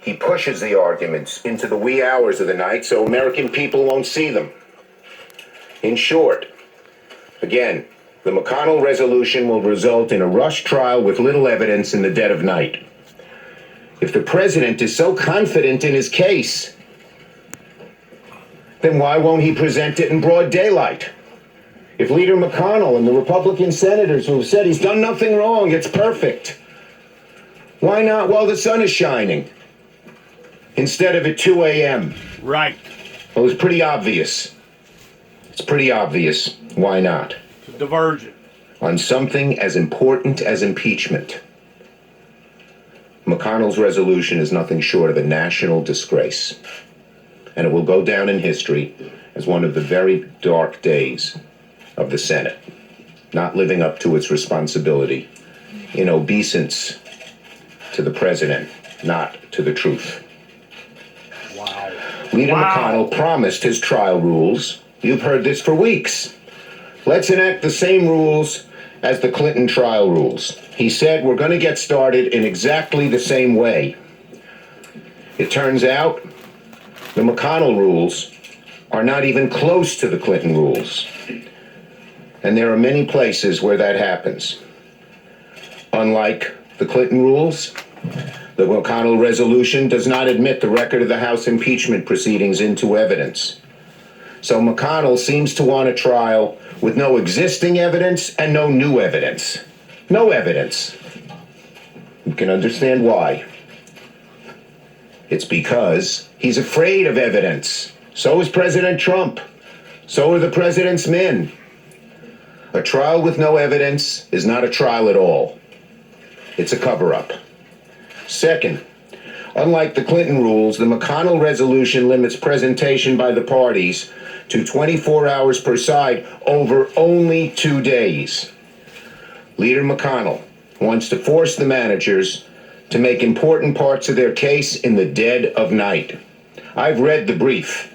He pushes the arguments into the wee hours of the night so American people won't see them. In short, again, the McConnell resolution will result in a rushed trial with little evidence in the dead of night. If the president is so confident in his case, then why won't he present it in broad daylight? If Leader McConnell and the Republican senators who have said he's done nothing wrong, it's perfect, why not while the sun is shining instead of at 2 a.m.? Right. Well, it's pretty obvious. It's pretty obvious. Why not? It's a diversion. On something as important as impeachment, McConnell's resolution is nothing short of a national disgrace. And it will go down in history as one of the very dark days of the Senate, not living up to its responsibility in obeisance to the president, not to the truth. Wow. Leader McConnell promised his trial rules. You've heard this for weeks. Let's enact the same rules as the Clinton trial rules. He said we're going to get started in exactly the same way. It turns out the McConnell rules are not even close to the Clinton rules. And there are many places where that happens. Unlike the Clinton rules, the McConnell resolution does not admit the record of the House impeachment proceedings into evidence. So McConnell seems to want a trial with no existing evidence and no new evidence. No evidence. You can understand why. It's because he's afraid of evidence. So is President Trump. So are the president's men. A trial with no evidence is not a trial at all. It's a cover-up. Second, unlike the Clinton rules, the McConnell resolution limits presentation by the parties to 24 hours per side over only 2 days. Leader McConnell wants to force the managers to make important parts of their case in the dead of night. I've read the brief.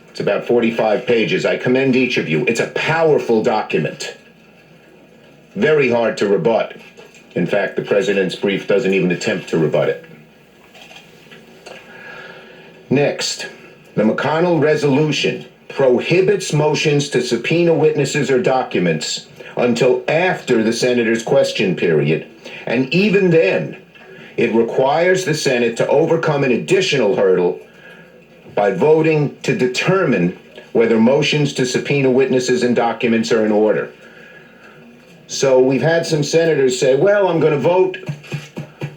It's about 45 pages. I commend each of you. It's a powerful document. Very hard to rebut. In fact, the president's brief doesn't even attempt to rebut it. Next, the McConnell resolution prohibits motions to subpoena witnesses or documents until after the senator's question period. And even then, it requires the Senate to overcome an additional hurdle by voting to determine whether motions to subpoena witnesses and documents are in order. So we've had some senators say, well, I'm going to vote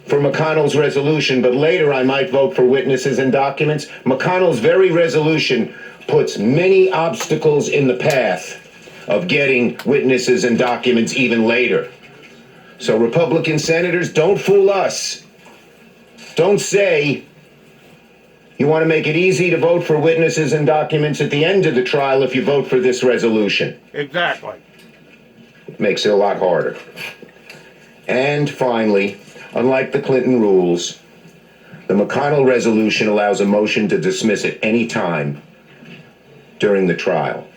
for McConnell's resolution, but later I might vote for witnesses and documents. McConnell's very resolution puts many obstacles in the path of getting witnesses and documents even later. So Republican senators, don't fool us. Don't say you want to make it easy to vote for witnesses and documents at the end of the trial if you vote for this resolution. Exactly. It makes it a lot harder. And finally, unlike the Clinton rules, the McConnell resolution allows a motion to dismiss at any time during the trial.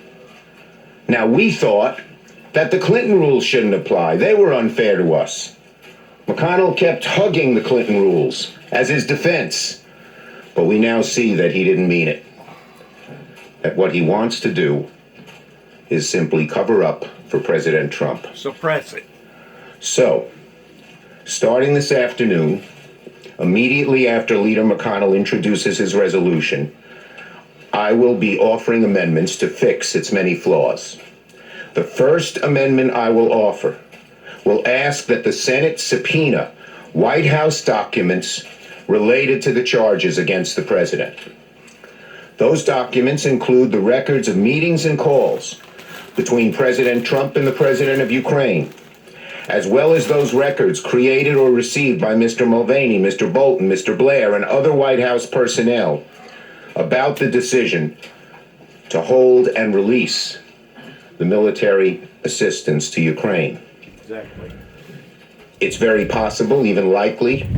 Now, we thought that the Clinton rules shouldn't apply. They were unfair to us. McConnell kept hugging the Clinton rules as his defense, but we now see that he didn't mean it. That what he wants to do is simply cover up for President Trump. Suppress it. So, starting this afternoon, immediately after Leader McConnell introduces his resolution, I will be offering amendments to fix its many flaws. The first amendment I will offer will ask that the Senate subpoena White House documents related to the charges against the president. Those documents include the records of meetings and calls between President Trump and the president of Ukraine, as well as those records created or received by Mr. Mulvaney, Mr. Bolton, Mr. Blair, and other White House personnel about the decision to hold and release the military assistance to Ukraine. Exactly. It's very possible, even likely,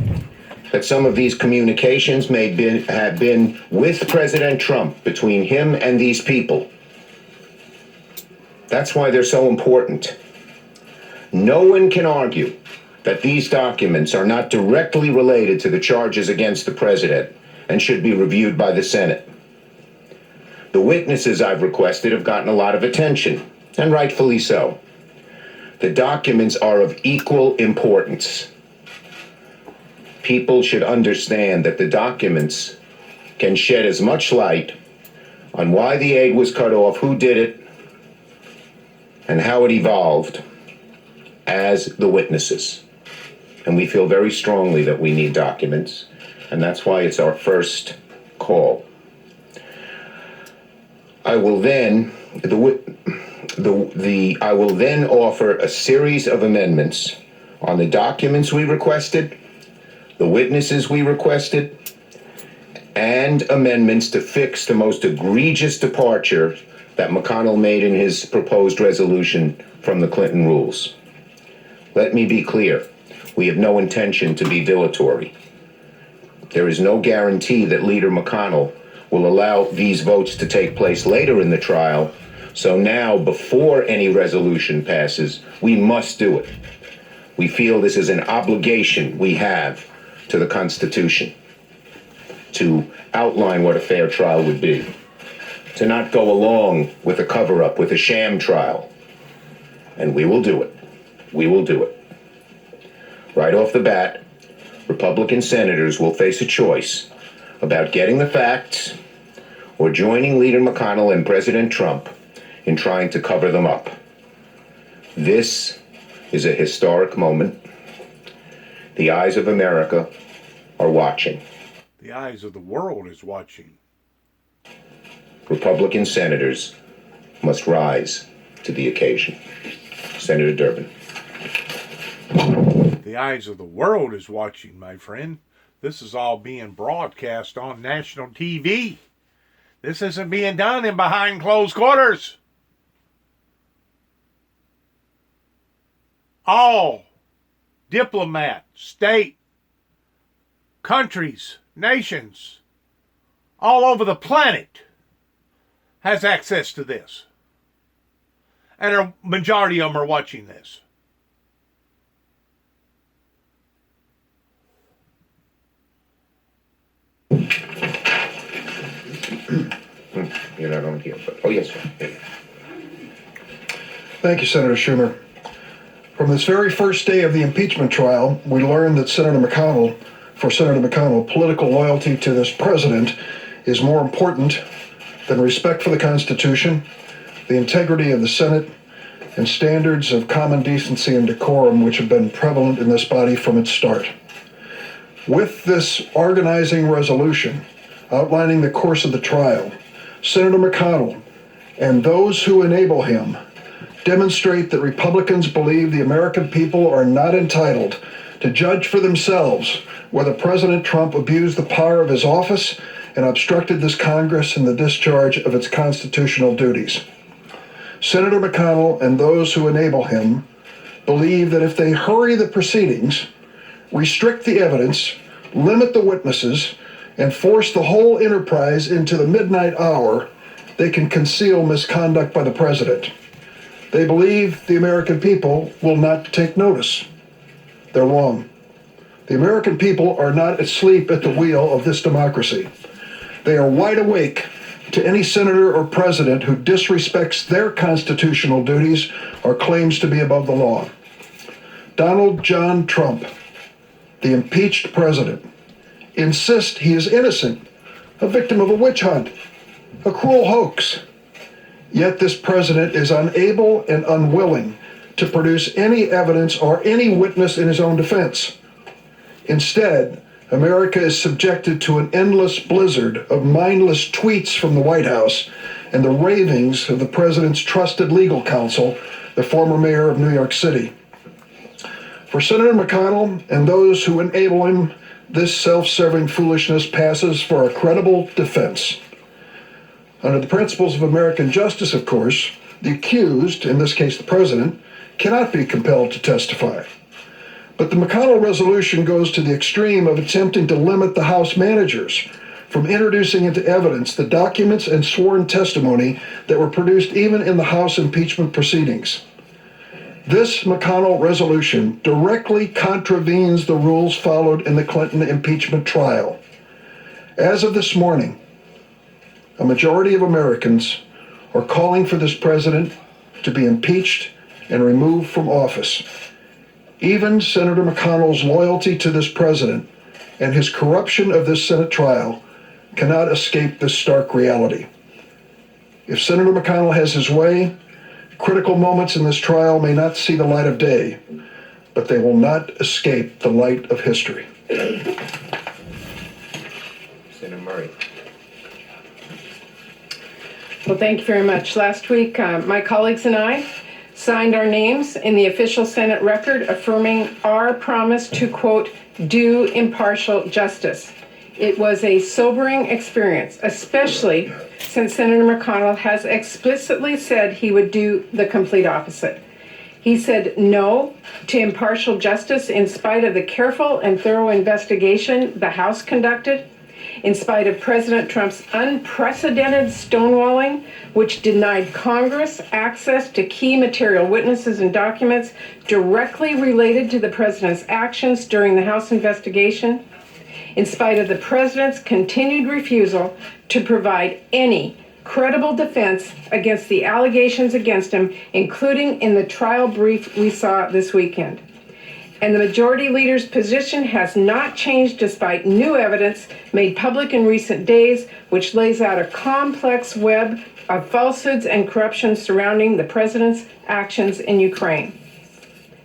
that some of these communications may have been with President Trump, between him and these people. That's why they're so important. No one can argue that these documents are not directly related to the charges against the president and should be reviewed by the Senate. The witnesses I've requested have gotten a lot of attention, and rightfully so. The documents are of equal importance. People should understand that the documents can shed as much light on why the aid was cut off, who did it, and how it evolved as the witnesses. And we feel very strongly that we need documents, and that's why it's our first call. I will then offer a series of amendments on the documents we requested, the witnesses we requested, and amendments to fix the most egregious departure that McConnell made in his proposed resolution from the Clinton rules. Let me be clear. We have no intention to be dilatory. There is no guarantee that Leader McConnell will allow these votes to take place later in the trial. So now, before any resolution passes, we must do it. We feel this is an obligation we have to the Constitution to outline what a fair trial would be, to not go along with a cover-up, with a sham trial. And we will do it. We will do it. Right off the bat, Republican senators will face a choice about getting the facts or joining Leader McConnell and President Trump in trying to cover them up. This is a historic moment. The eyes of America are watching. The eyes of the world is watching. Republican senators must rise to the occasion. Senator Durbin. The eyes of the world is watching, my friend. This is all being broadcast on national TV. This isn't being done in behind closed quarters. All diplomats, state, countries, nations, all over the planet has access to this. And a majority of them are watching this. You're not on here, but oh yes, sir. Thank you, Senator Schumer. From this very first day of the impeachment trial, we learned that for Senator McConnell, political loyalty to this president is more important than respect for the Constitution, the integrity of the Senate, and standards of common decency and decorum which have been prevalent in this body from its start. With this organizing resolution outlining the course of the trial, Senator McConnell and those who enable him demonstrate that Republicans believe the American people are not entitled to judge for themselves whether President Trump abused the power of his office and obstructed this Congress in the discharge of its constitutional duties. Senator McConnell and those who enable him believe that if they hurry the proceedings, restrict the evidence, limit the witnesses, and force the whole enterprise into the midnight hour, they can conceal misconduct by the president. They believe the American people will not take notice. They're wrong. The American people are not asleep at the wheel of this democracy. They are wide awake to any senator or president who disrespects their constitutional duties or claims to be above the law. Donald John Trump, the impeached president, insists he is innocent, a victim of a witch hunt, a cruel hoax. Yet this president is unable and unwilling to produce any evidence or any witness in his own defense. Instead, America is subjected to an endless blizzard of mindless tweets from the White House and the ravings of the president's trusted legal counsel, the former mayor of New York City. For Senator McConnell and those who enable him, this self-serving foolishness passes for a credible defense. Under the principles of American justice, of course, the accused, in this case the president, cannot be compelled to testify. But the McConnell resolution goes to the extreme of attempting to limit the House managers from introducing into evidence the documents and sworn testimony that were produced even in the House impeachment proceedings. This McConnell resolution directly contravenes the rules followed in the Clinton impeachment trial. As of this morning, a majority of Americans are calling for this president to be impeached and removed from office. Even Senator McConnell's loyalty to this president and his corruption of this Senate trial cannot escape this stark reality. If Senator McConnell has his way, critical moments in this trial may not see the light of day, but they will not escape the light of history. Senator Murray. Well, thank you very much. Last week, my colleagues and I signed our names in the official Senate record affirming our promise to, quote, do impartial justice. It was a sobering experience, especially since Senator McConnell has explicitly said he would do the complete opposite. He said no to impartial justice in spite of the careful and thorough investigation the House conducted, in spite of President Trump's unprecedented stonewalling, which denied Congress access to key material witnesses and documents directly related to the president's actions during the House investigation, in spite of the president's continued refusal to provide any credible defense against the allegations against him, including in the trial brief we saw this weekend. And the majority leader's position has not changed despite new evidence made public in recent days, which lays out a complex web of falsehoods and corruption surrounding the president's actions in Ukraine.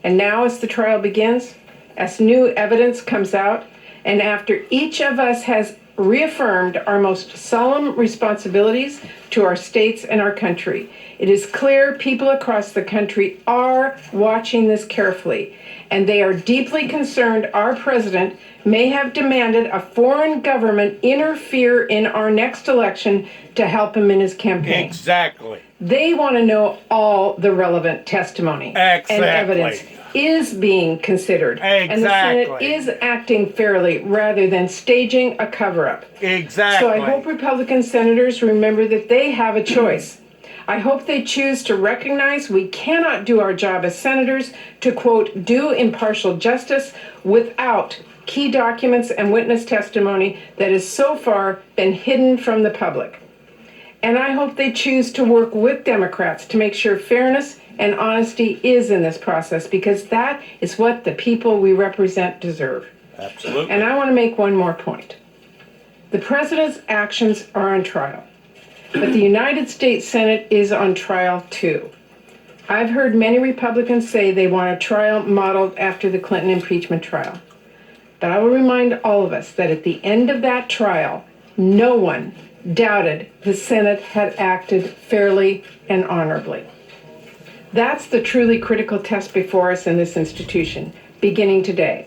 And now, as the trial begins, as new evidence comes out, and after each of us has reaffirmed our most solemn responsibilities to our states and our country, it is clear people across the country are watching this carefully, and they are deeply concerned our president may have demanded a foreign government interfere in our next election to help him in his campaign. Exactly. They want to know all the relevant testimony and evidence is being considered. And the Senate is acting fairly rather than staging a cover-up. Exactly. So I hope Republican senators remember that they have a choice. I hope they choose to recognize we cannot do our job as senators to, quote, do impartial justice without key documents and witness testimony that has so far been hidden from the public. And I hope they choose to work with Democrats to make sure fairness and honesty is in this process, because that is what the people we represent deserve. Absolutely. And I want to make one more point. The president's actions are on trial, but the United States Senate is on trial too. I've heard many Republicans say they want a trial modeled after the Clinton impeachment trial. But I will remind all of us that at the end of that trial, no one doubted the Senate had acted fairly and honorably. That's the truly critical test before us in this institution, beginning today.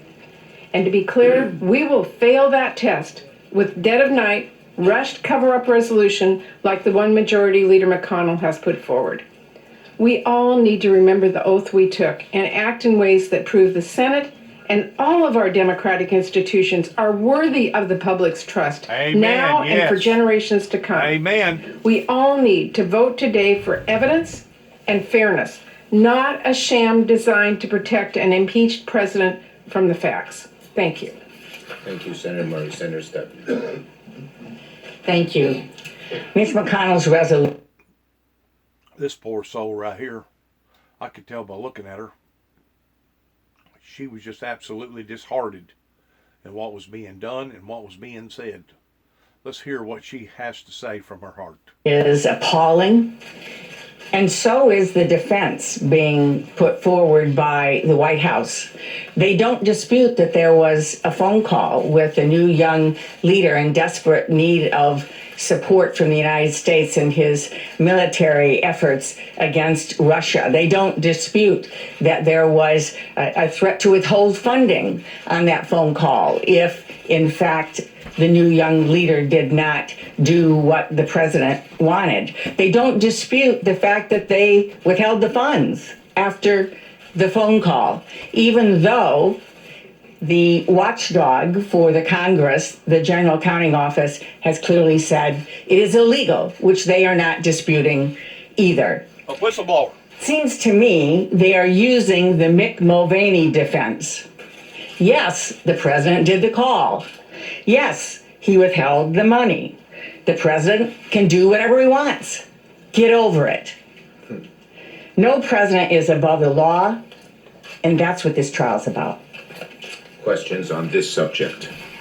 And to be clear, we will fail that test with dead of night, rushed cover-up resolution like the one Majority Leader McConnell has put forward. We all need to remember the oath we took and act in ways that prove the Senate and all of our democratic institutions are worthy of the public's trust. Amen, now yes. and for generations to come. Amen. We all need to vote today for evidence and fairness, not a sham designed to protect an impeached president from the facts. Thank you. Thank you, Senator Murray. Senator Stepien. Thank you. Ms. McConnell's resolution. This poor soul right here, I could tell by looking at her, she was just absolutely disheartened in what was being done and what was being said. Let's hear what she has to say from her heart. Is appalling, and so is the defense being put forward by the White House. They don't dispute that there was a phone call with a new young leader in desperate need of support from the United States in his military efforts against Russia. They don't dispute that there was a threat to withhold funding on that phone call if, in fact, the new young leader did not do what the president wanted. They don't dispute the fact that they withheld the funds after the phone call, even though the watchdog for the Congress, the General Accounting Office, has clearly said it is illegal, which they are not disputing either. A whistleblower. Seems to me they are using the Mick Mulvaney defense. Yes, the president did the call. Yes, he withheld the money. The president can do whatever he wants. Get over it. No president is above the law, and that's what this trial's about. Questions on this subject?